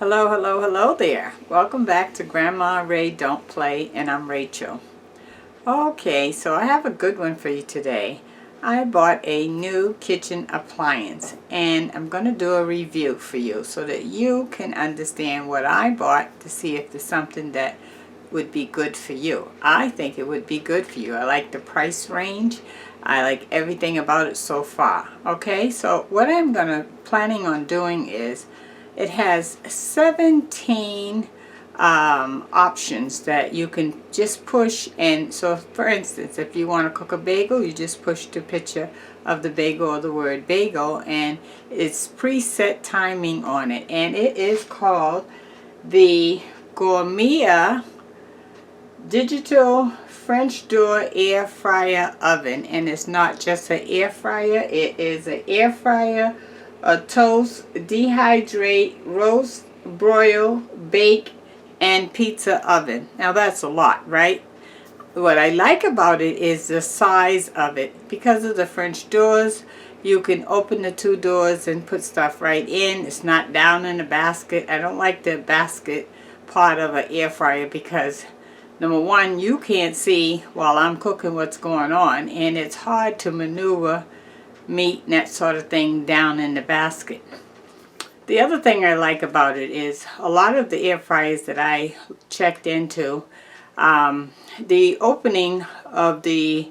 Hello, hello, hello there. Welcome back to Grandma Ray Don't Play, and I'm Rachel. Okay, so I have a good one for you today. I bought a new kitchen appliance, and I'm going to do a review for you so that you can understand what I bought to see if there's something that would be good for you. I think it would be good for you. I like the price range. I like everything about it so far. Okay, so what I'm planning on doing is it has 17 options that you can just push. And so for instance, if you want to cook a bagel, you just push the picture of the bagel or the word bagel, and it's preset timing on it, and it is called the Gourmia digital French door air fryer oven. And it's not just an air fryer, it is an air fryer, a toast, dehydrate, roast, broil, bake, and pizza oven. Now that's a lot, right? What I like about it is the size of it. Because of the French doors, you can open the two doors and put stuff right in. It's not down in the basket. I don't like the basket part of an air fryer because number one, you can't see while I'm cooking what's going on, and it's hard to maneuver meat and that sort of thing down in the basket. The other thing I like about it is a lot of the air fryers that I checked into, the opening of the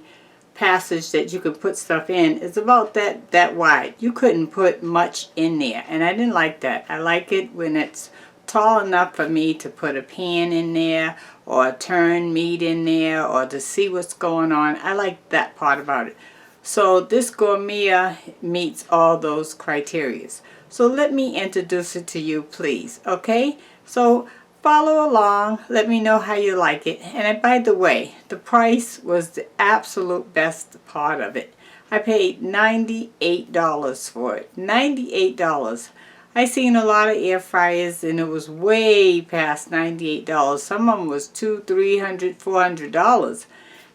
passage that you could put stuff in is about that wide. You couldn't put much in there, and I didn't like that. I like it when it's tall enough for me to put a pan in there or turn meat in there or to see what's going on. I like that part about it. So this Gourmia meets all those criteria. So let me introduce it to you, please. Okay? So follow along. Let me know how you like it. And by the way, the price was the absolute best part of it. I paid $98 for it. $98. I seen a lot of air fryers and it was way past $98. Some of them was $200, $300, $400.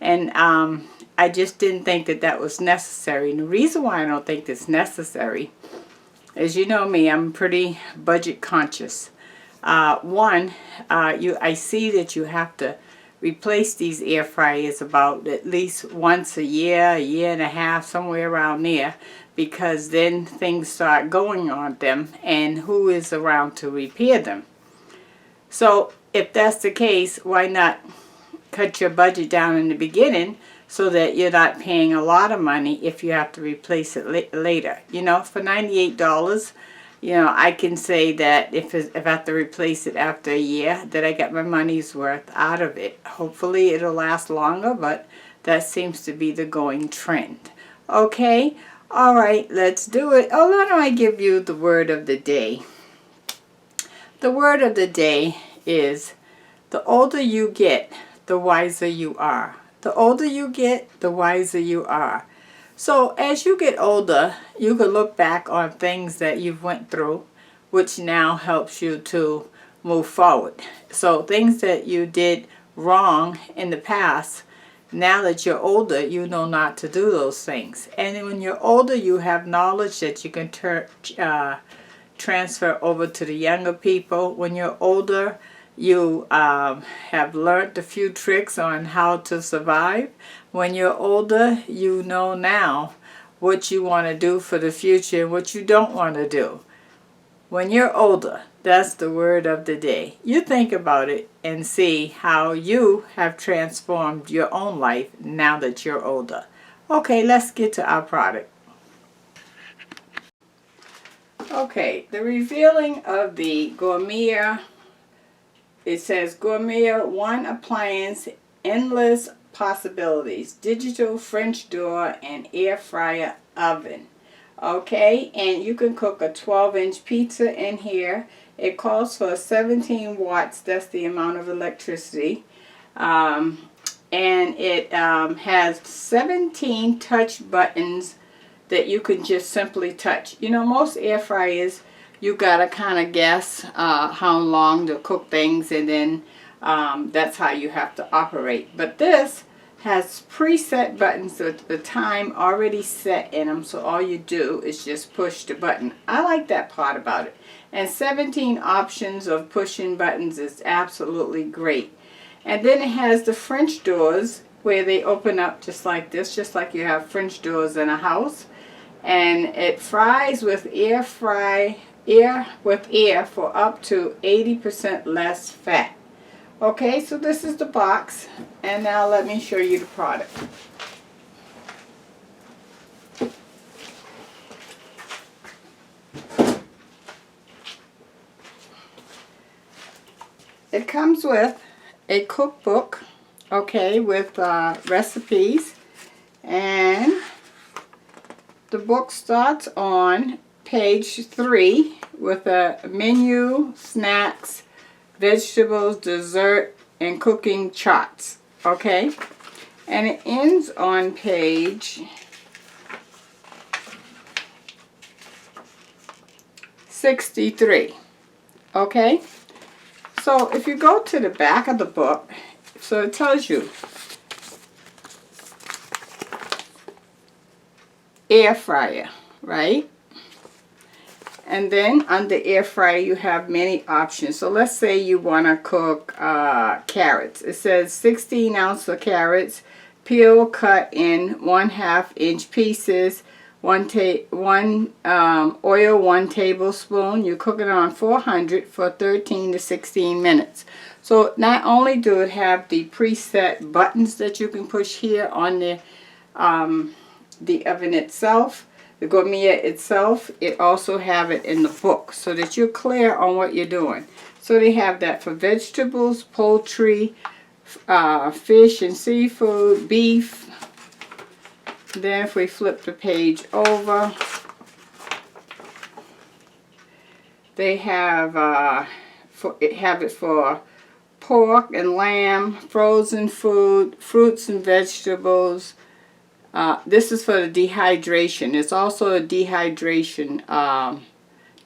And I just didn't think that that was necessary. And the reason why I don't think it's necessary is, you know me, I'm pretty budget conscious. One, I see that you have to replace these air fryers about at least once a year and a half, somewhere around there, because then things start going on them, and who is around to repair them? So if that's the case, why not cut your budget down in the beginning so that you're not paying a lot of money if you have to replace it later? You know, for $98, you know, I can say that if I have to replace it after a year, that I got my money's worth out of it. Hopefully it'll last longer, but that seems to be the going trend. Okay, all right, let's do it. Oh, why don't I give you the word of the day? The word of the day is, the older you get, the wiser you are. The older you get, the wiser you are. So as you get older, you can look back on things that you've went through, which now helps you to move forward. So things that you did wrong in the past, now that you're older, you know not to do those things. And when you're older, you have knowledge that you can transfer over to the younger people. When you're older, you have learned a few tricks on how to survive. When you're older, you know now what you want to do for the future and what you don't want to do. When you're older, that's the word of the day. You think about it and see how you have transformed your own life now that you're older. Okay, let's get to our product. Okay, the revealing of the Gourmia. It says Gourmia One Appliance, Endless Possibilities, Digital French Door and Air Fryer Oven. Okay, and you can cook a 12-inch pizza in here. It calls for 17 watts, that's the amount of electricity. And it has 17 touch buttons that you can just simply touch. You know, most air fryers, you gotta kind of guess how long to cook things, and then that's how you have to operate. But this has preset buttons with the time already set in them, so all you do is just push the button. I like that part about it. And 17 options of pushing buttons is absolutely great. And then it has the French doors where they open up just like this, just like you have French doors in a house. And it fries with air for up to 80% less fat. Okay, so this is the box, and now let me show you the product. It comes with a cookbook, okay, with recipes, and the book starts on page 3 with a menu, snacks, vegetables, dessert, and cooking charts, okay? And it ends on page 63, okay? So if you go to the back of the book, so it tells you air fryer, right? And then on the air fryer you have many options. So let's say you want to cook carrots. It says 16 ounce of carrots, peel, cut in 1/2 inch pieces, oil 1 tablespoon. You cook it on 400 for 13 to 16 minutes. So not only do it have the preset buttons that you can push here on the oven itself, the Gourmia itself, it also have it in the book so that you're clear on what you're doing. So they have that for vegetables, poultry, fish and seafood, beef. Then if we flip the page over, they have it for pork and lamb, frozen food, fruits and vegetables. This is for the dehydration. It's also a dehydration,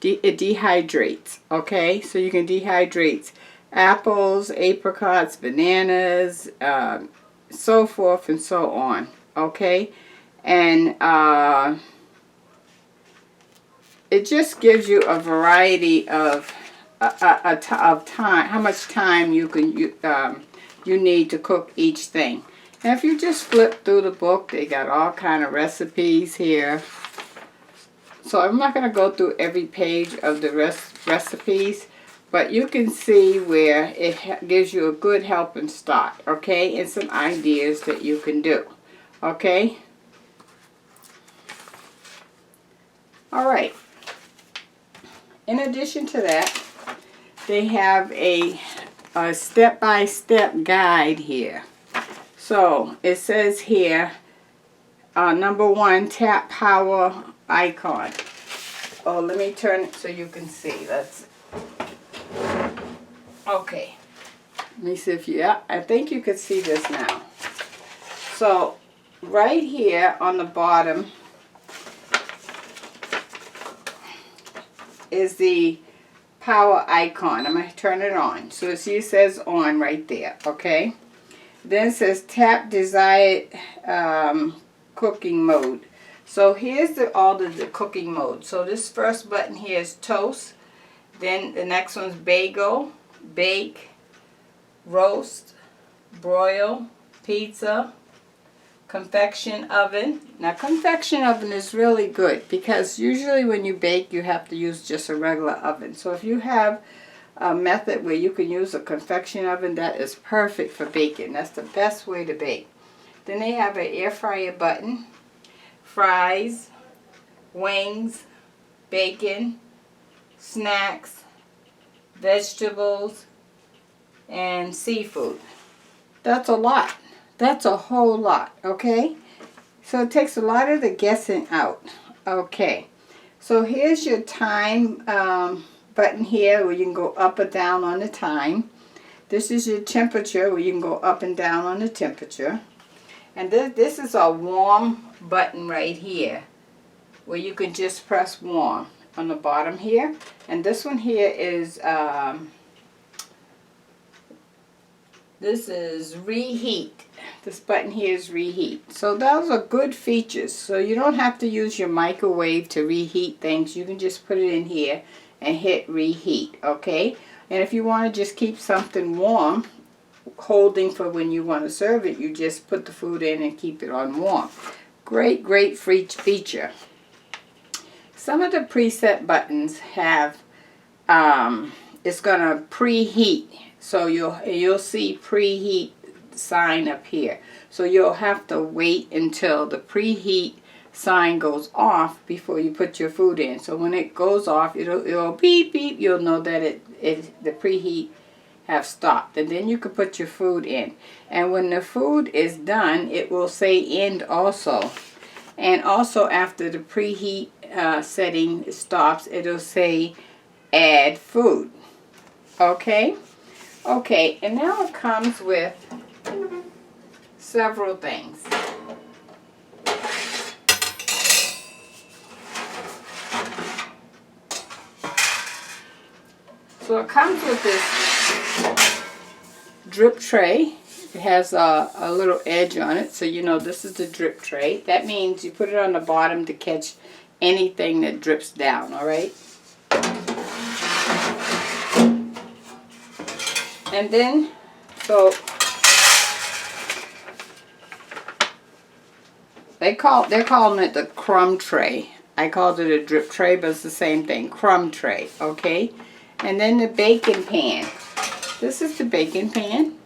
it dehydrates, okay? So you can dehydrate apples, apricots, bananas, so forth and so on, okay? And it just gives you a variety of time, how much time you need to cook each thing. Now if you just flip through the book, they got all kind of recipes here. So I'm not going to go through every page of the recipes, but you can see where it gives you a good helping start, okay, and some ideas that you can do, okay. All right. In addition to that, they have a step-by-step guide here. So it says here, number 1, tap power icon. Oh, let me turn it so you can see. Okay. Let me see if I think you can see this now. So right here on the bottom is the power icon. I'm going to turn it on. So see, it says on right there, okay? Then it says tap desired cooking mode. So here's all the cooking mode. So this first button here is toast. Then the next one's bagel, bake, roast, broil, pizza, convection oven. Now convection oven is really good because usually when you bake you have to use just a regular oven. So if you have a method where you can use a convection oven, that is perfect for baking. That's the best way to bake. Then they have an air fryer button, fries, wings, bacon, snacks, vegetables, and seafood. That's a lot. That's a whole lot, okay? So it takes a lot of the guessing out. Okay, so here's your time button here where you can go up or down on the time. This is your temperature where you can go up and down on the temperature. And this is a warm button right here where you can just press warm on the bottom here. And this one here is This is reheat. This button here is reheat. So those are good features. So you don't have to use your microwave to reheat things. You can just put it in here and hit reheat, okay? And if you want to just keep something warm, holding for when you want to serve it, you just put the food in and keep it on warm. Great, great feature. Some of the preset buttons have, it's going to preheat. So you'll see preheat sign up here. So you'll have to wait until the preheat sign goes off before you put your food in. So when it goes off, it'll beep beep. You'll know that the preheat have stopped, and then you can put your food in. And when the food is done, it will say end also. And also after the preheat setting stops, it'll say add food. Okay? Okay, and now it comes with several things. So it comes with this drip tray. It has a little edge on it, so you know this is the drip tray. That means you put it on the bottom to catch anything that drips down, all right? And then, so they're calling it the crumb tray. I called it a drip tray, but it's the same thing, crumb tray, okay? And then the baking pan. This is the baking pan.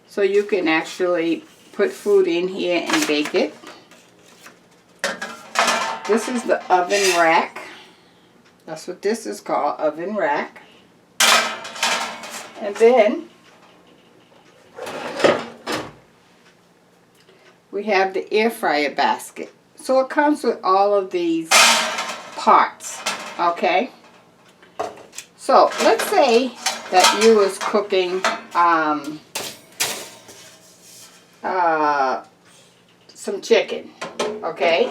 So you can actually put food in here and bake it. This is the oven rack. That's what this is called, oven rack. And then we have the air fryer basket. So it comes with all of these parts, okay? So let's say that you was cooking some chicken, okay?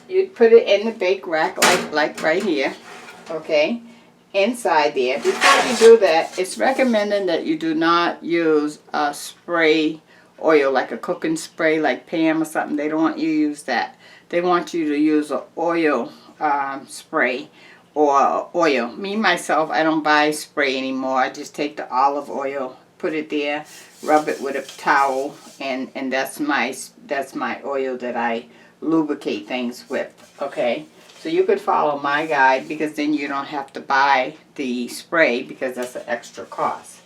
You'd put it in the bake rack like right here, okay? Inside there. Before you do that, it's recommended that you do not use a spray oil, like a cooking spray like Pam or something. They don't want you to use that. They want you to use an oil spray or oil. Me, myself, I don't buy spray anymore. I just take the olive oil, put it there, rub it with a towel, and that's my oil that I lubricate things with, okay? So you could follow my guide, because then you don't have to buy the spray, because that's an extra cost.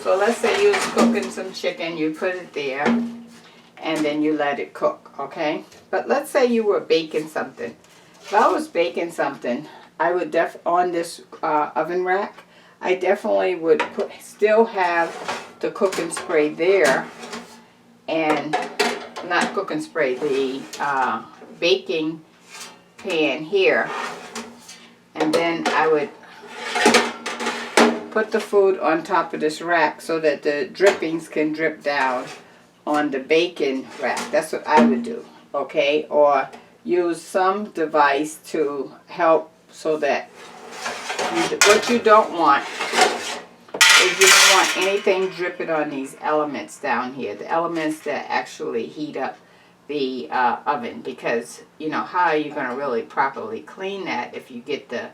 So let's say you was cooking some chicken, you put it there, and then you let it cook, okay? But let's say you were baking something. If I was baking something, I would on this oven rack, I definitely would still have the cooking spray there, and not cooking spray, the baking pan here, and then I would put the food on top of this rack so that the drippings can drip down on the baking rack. That's what I would do, okay? Or use some device to help so that what you don't want is you don't want anything dripping on these elements down here, the elements that actually heat up the oven, because you know, how are you going to really properly clean that if you get the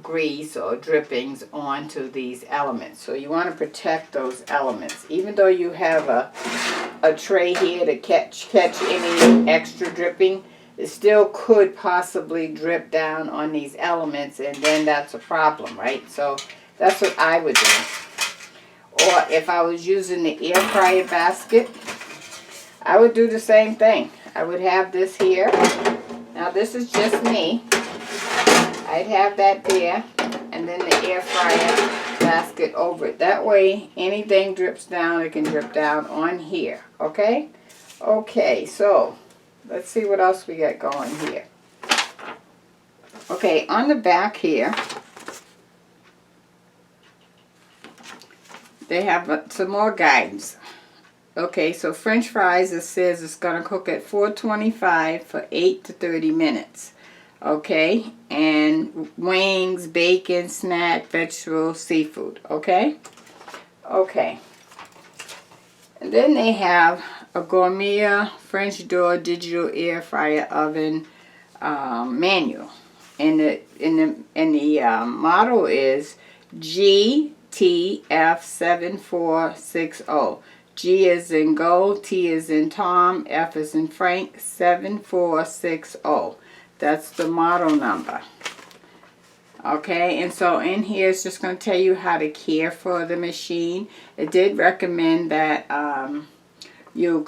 grease or drippings onto these elements? So you want to protect those elements. Even though you have a tray here to catch any extra dripping, it still could possibly drip down on these elements, and then that's a problem, right? So that's what I would do. Or if I was using the air fryer basket, I would do the same thing. I would have this here. Now this is just me. I'd have that there, and then the air fryer basket over it. That way anything drips down, it can drip down on here, okay? Okay, so let's see what else we got going here. Okay, on the back here, they have some more guidance. Okay, so French fries, it says it's going to cook at 425 for 8 to 30 minutes. Okay, and wings, bacon, snack, vegetables, seafood. Okay, Okay. And then they have a Gourmia French door digital air fryer oven manual. And the model is GtF7460. G is in gold, T is in Tom, F is in Frank, 7460. That's the model number. Okay, and so in here it's just going to tell you how to care for the machine. It did recommend that you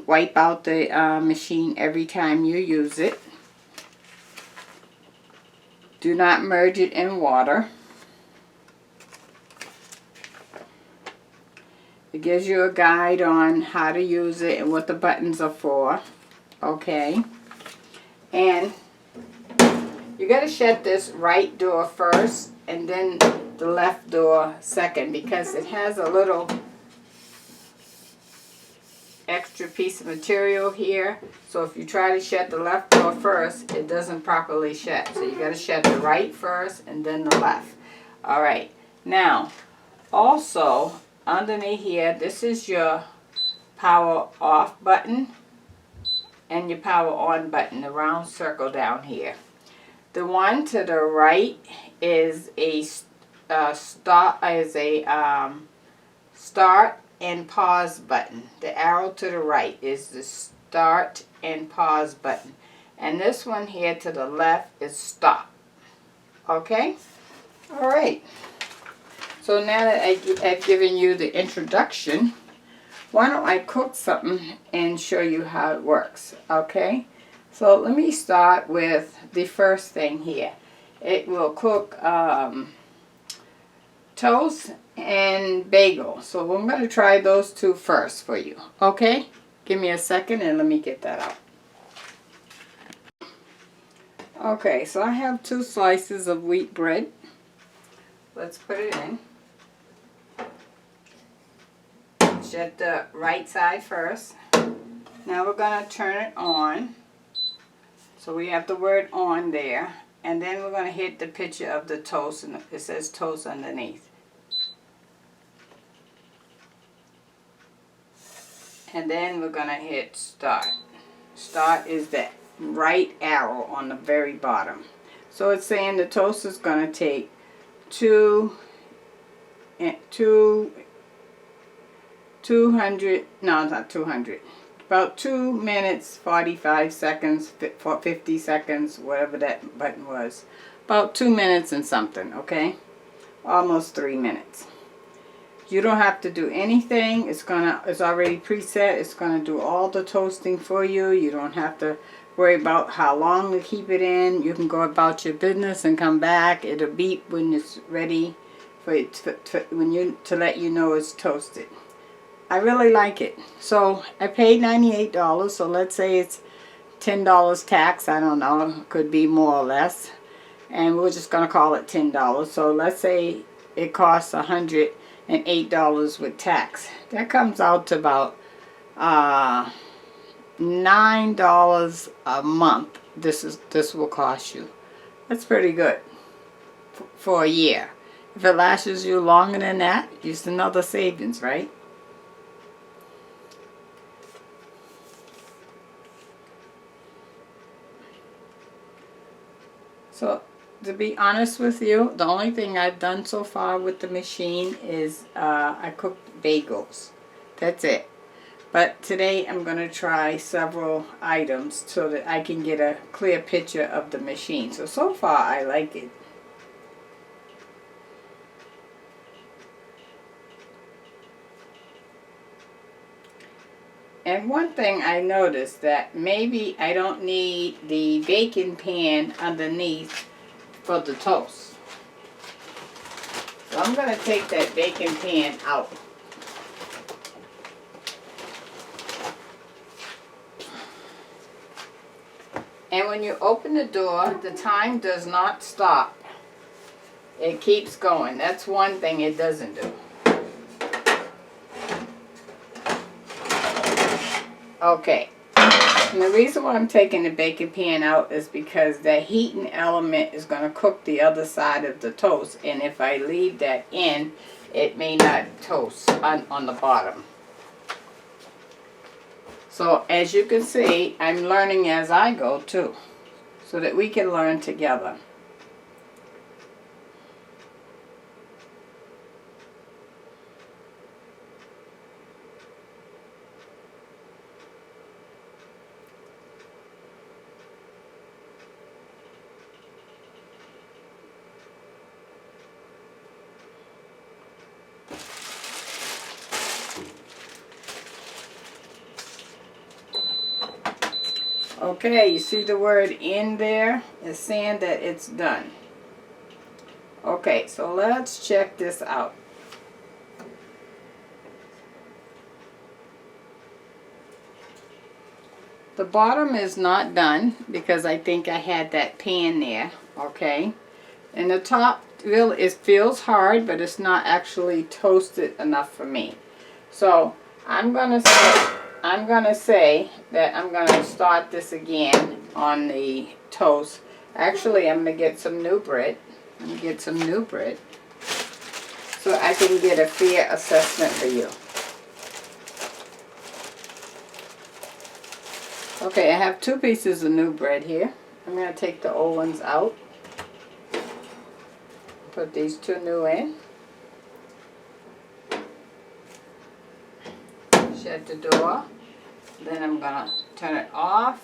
wipe out the machine every time you use it. Do not merge it in water. It gives you a guide on how to use it and what the buttons are for. Okay. And you got to shut this right door first and then the left door second, because it has a little extra piece of material here. So if you try to shut the left door first, it doesn't properly shut. So you got to shut the right first and then the left. All right. Now, also underneath here, this is your power off button and your power on button, the round circle down here. The one to the right is a start and pause button. The arrow to the right is the start and pause button. And this one here to the left is stop. Okay? All right. So now that I've given you the introduction, why don't I cook something and show you how it works, okay? So let me start with the first thing here. It will cook toast and bagel. So I'm going to try those two first for you, okay? Give me a second and let me get that out. Okay, so I have 2 slices of wheat bread. Let's put it in. Shut the right side first. Now we're going to turn it on. So we have the word on there. And then we're going to hit the picture of the toast. And it says toast underneath. And then we're going to hit start. Start is that right arrow on the very bottom. So it's saying the toast is going to take 200, no, not 200, about 2 minutes, 45 seconds, 50 seconds, whatever that button was. About 2 minutes and something, okay? Almost 3 minutes. You don't have to do anything. It's already preset. It's gonna do all the toasting for you. You don't have to worry about how long to keep it in. You can go about your business and come back. It'll beep when it's ready for it to let you know it's toasted. I really like it. So I paid $98. So let's say it's $10 tax. I don't know. It could be more or less. And we're just gonna call it $10. So let's say it costs $108 with tax. That comes out to about $9 a month. This will cost you. That's pretty good for a year. If it lasts you longer than that, it's another savings, right? So to be honest with you, the only thing I've done so far with the machine is I cooked bagels. That's it. But today I'm going to try several items so that I can get a clear picture of the machine. So far I like it. And one thing I noticed that maybe I don't need the baking pan underneath for the toast. So I'm going to take that baking pan out. And when you open the door, the time does not stop. It keeps going. That's one thing it doesn't do. Okay. And the reason why I'm taking the baking pan out is because the heating element is going to cook the other side of the toast. And if I leave that in, it may not toast on the bottom. So as you can see, I'm learning as I go too, so that we can learn together. Okay, you see the word in there? It's saying that it's done. Okay, so let's check this out. The bottom is not done because I think I had that pan there, okay? And the top, it feels hard, but it's not actually toasted enough for me. So I'm gonna say that I'm gonna start this again on the toast. Actually, I'm gonna get some new bread. Let me get some new bread so I can get a fair assessment for you. Okay, I have 2 pieces of new bread here. I'm gonna take the old ones out. Put these 2 new in. Shut the door. Then I'm going to turn it off.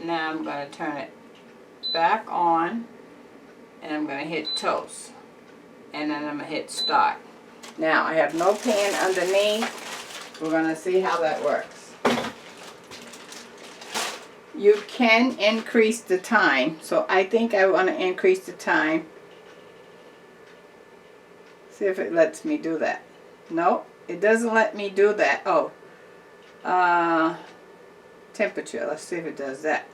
Now I'm going to turn it back on. And I'm going to hit toast. And then I'm going to hit start. Now I have no pan underneath. We're going to see how that works. You can increase the time. So I think I want to increase the time. See if it lets me do that. No, it doesn't let me do that. Oh. Temperature. Let's see if it does that.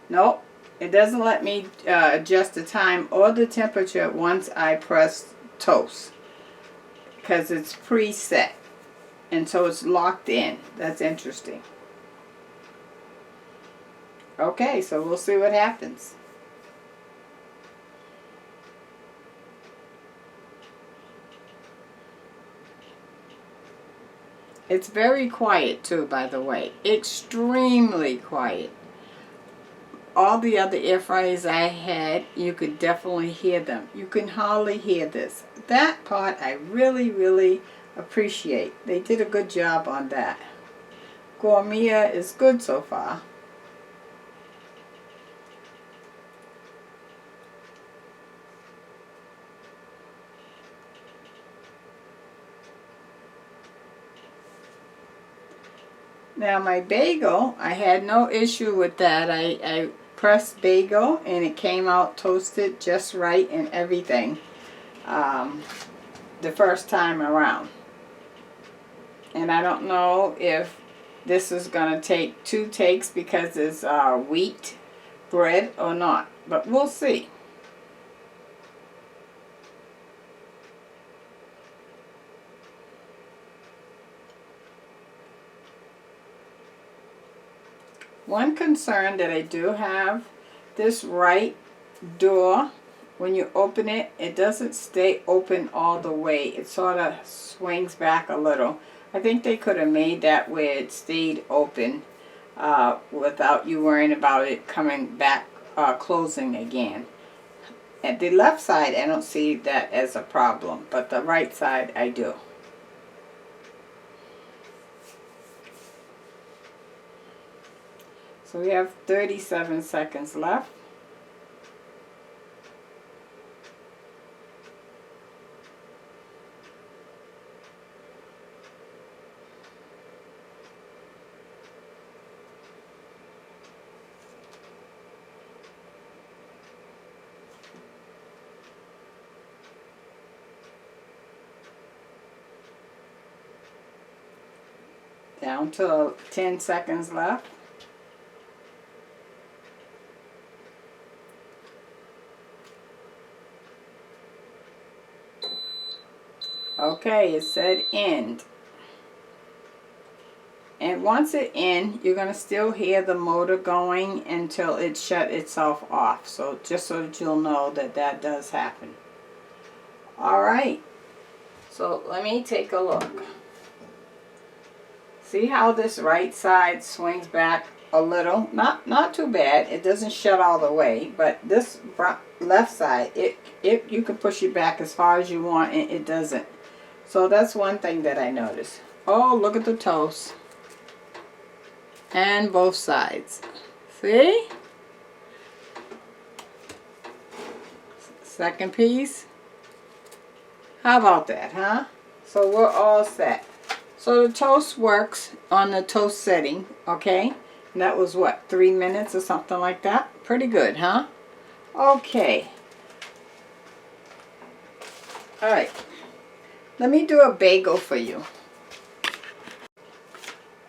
Nope, it doesn't let me adjust the time or the temperature once I press toast, because it's preset, and so it's locked in. That's interesting. Okay, so we'll see what happens. It's very quiet too, by the way. Extremely quiet. All the other air fryers I had, you could definitely hear them. You can hardly hear this. That part I really, really appreciate. They did a good job on that. Gourmia is good so far. Now my bagel, I had no issue with that. I pressed bagel and it came out toasted just right and everything the first time around. And I don't know if this is going to take 2 takes because it's wheat bread or not, but we'll see. One concern that I do have, this right door, when you open it, it doesn't stay open all the way. It sort of swings back a little. I think they could have made that where it stayed open without you worrying about it coming back, closing again. At the left side, I don't see that as a problem, but the right side, I do. So we have 37 seconds left. Down to 10 seconds left. Okay, it said end. And once it ends, you're going to still hear the motor going until it shut itself off. So just so that you'll know that that does happen. Alright, So let me take a look. See how this right side swings back a little? Not too bad. It doesn't shut all the way, but this left side, you can push it back as far as you want, and it doesn't. So that's one thing that I noticed. Oh, look at the toast. And both sides. See? Second piece. How about that, huh? So we're all set. So the toast works on the toast setting, okay? And that was what, 3 minutes or something like that? Pretty good, huh? Okay. All right. Let me do a bagel for you.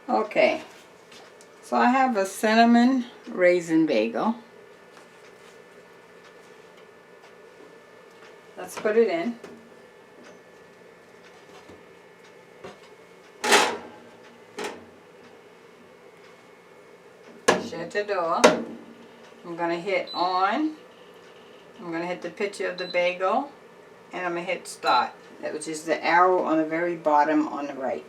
Okay. So I have a cinnamon raisin bagel. Let's put it in. Shut the door. I'm going to hit on. I'm going to hit the picture of the bagel. And I'm going to hit start, which is the arrow on the very bottom on the right.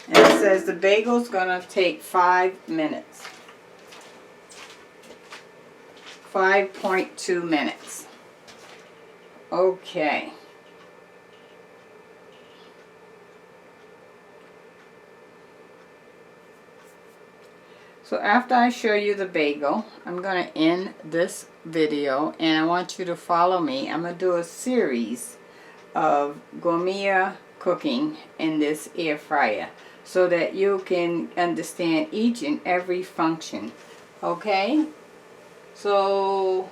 And it says the bagel's going to take 5 minutes. 5.2 minutes. Okay. So after I show you the bagel, I'm going to end this video and I want you to follow me. I'm going to do a series of Gourmia cooking in this air fryer so that you can understand each and every function. Okay? So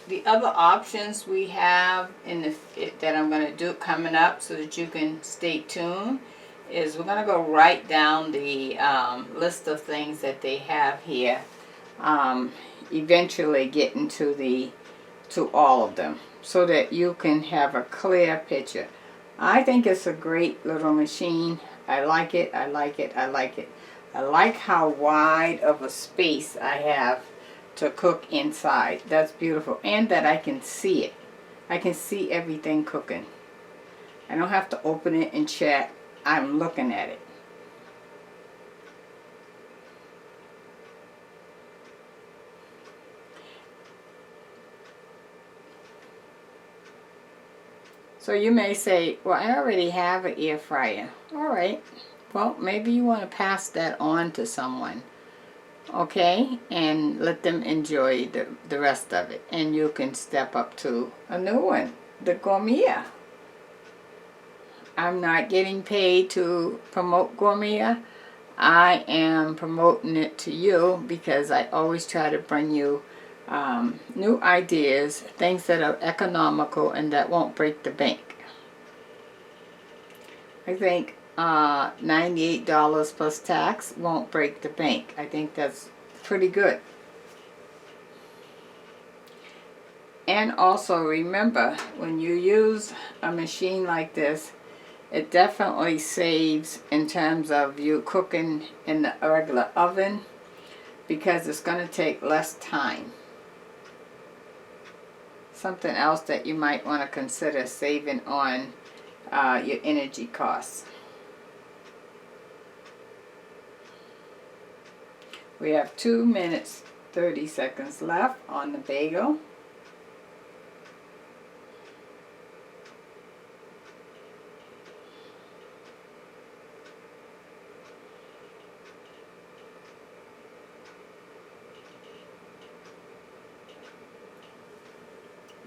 the other options we have in that I'm going to do coming up so that you can stay tuned is we're going to go right down the list of things that they have here. Eventually getting to all of them so that you can have a clear picture. I think it's a great little machine. I like it. I like it. I like it. I like how wide of a space I have to cook inside. That's beautiful. And that I can see it. I can see everything cooking. I don't have to open it and check. I'm looking at it. So you may say, well, I already have an air fryer. All right. Well, maybe you want to pass that on to someone. Okay? And let them enjoy the rest of it. And you can step up to a new one, the Gourmia. I'm not getting paid to promote Gourmia. I am promoting it to you because I always try to bring you new ideas, things that are economical and that won't break the bank. I think $98 plus tax won't break the bank. I think that's pretty good. And also remember, when you use a machine like this, it definitely saves in terms of you cooking in the regular oven because it's going to take less time. Something else that you might want to consider saving on your energy costs. We have 2 minutes 30 seconds left on the bagel.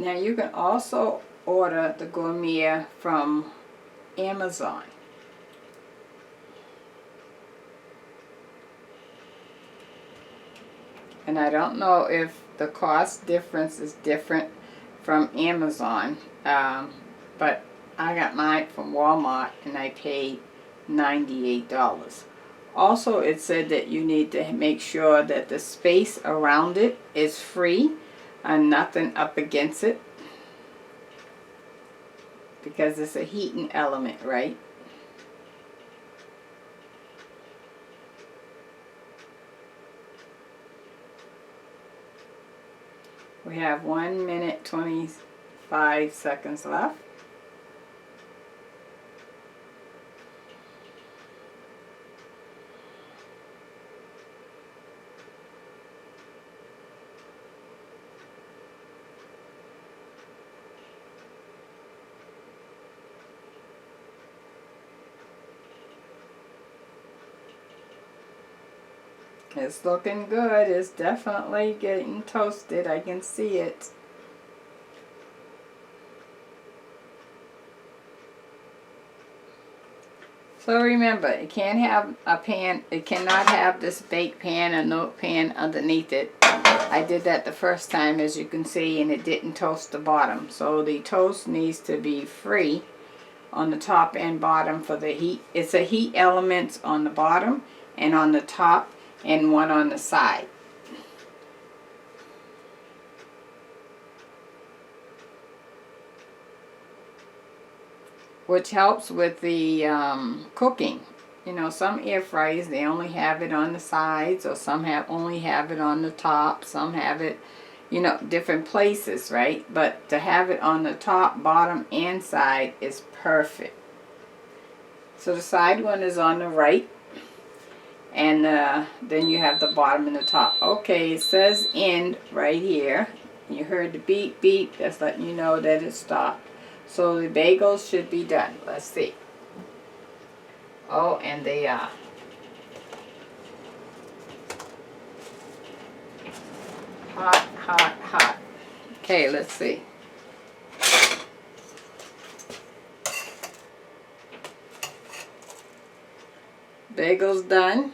Now you can also order the Gourmia from Amazon. And I don't know if the cost difference is different from Amazon, but I got mine from Walmart and I paid $98. Also, it said that you need to make sure that the space around it is free and nothing up against it, because it's a heating element, right? We have 1 minute 25 5 seconds left. It's looking good. It's definitely getting toasted. I can see it. So remember, it can't have a pan. It cannot have this bake pan or no pan underneath it. I did that the first time, as you can see, and it didn't toast the bottom. So the toast needs to be free on the top and bottom for the heat. It's a heat element on the bottom and on the top, and one on the side. Which helps with the cooking. You know, some air fryers, they only have it on the sides, or some only have it on the top, some have it, you know, different places, right? But to have it on the top, bottom, and side is perfect. So the side one is on the right. And then you have the bottom and the top. Okay, it says end right here. You heard the beep beep. That's letting you know that it stopped. So the bagels should be done. Let's see. Oh, and they are. Hot, hot, hot. Okay, let's see. Bagels done.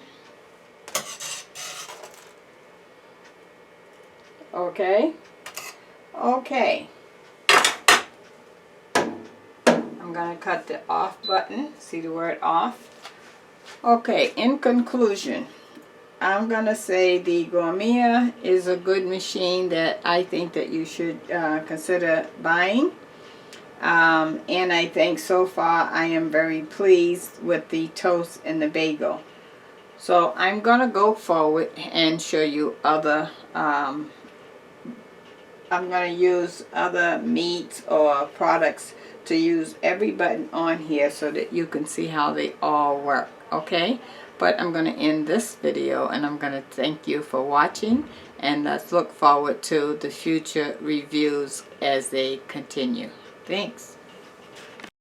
Okay. Okay. I'm going to cut the off button. See the word off? Okay, in conclusion, I'm going to say the Gourmia is a good machine that I think that you should consider buying. And I think so far I am very pleased with the toast and the bagel. So I'm going to go forward and show you other, I'm going to use other meats or products to use every button on here so that you can see how they all work, okay? But I'm going to end this video, and I'm going to thank you for watching, and let's look forward to the future reviews as they continue. Thanks.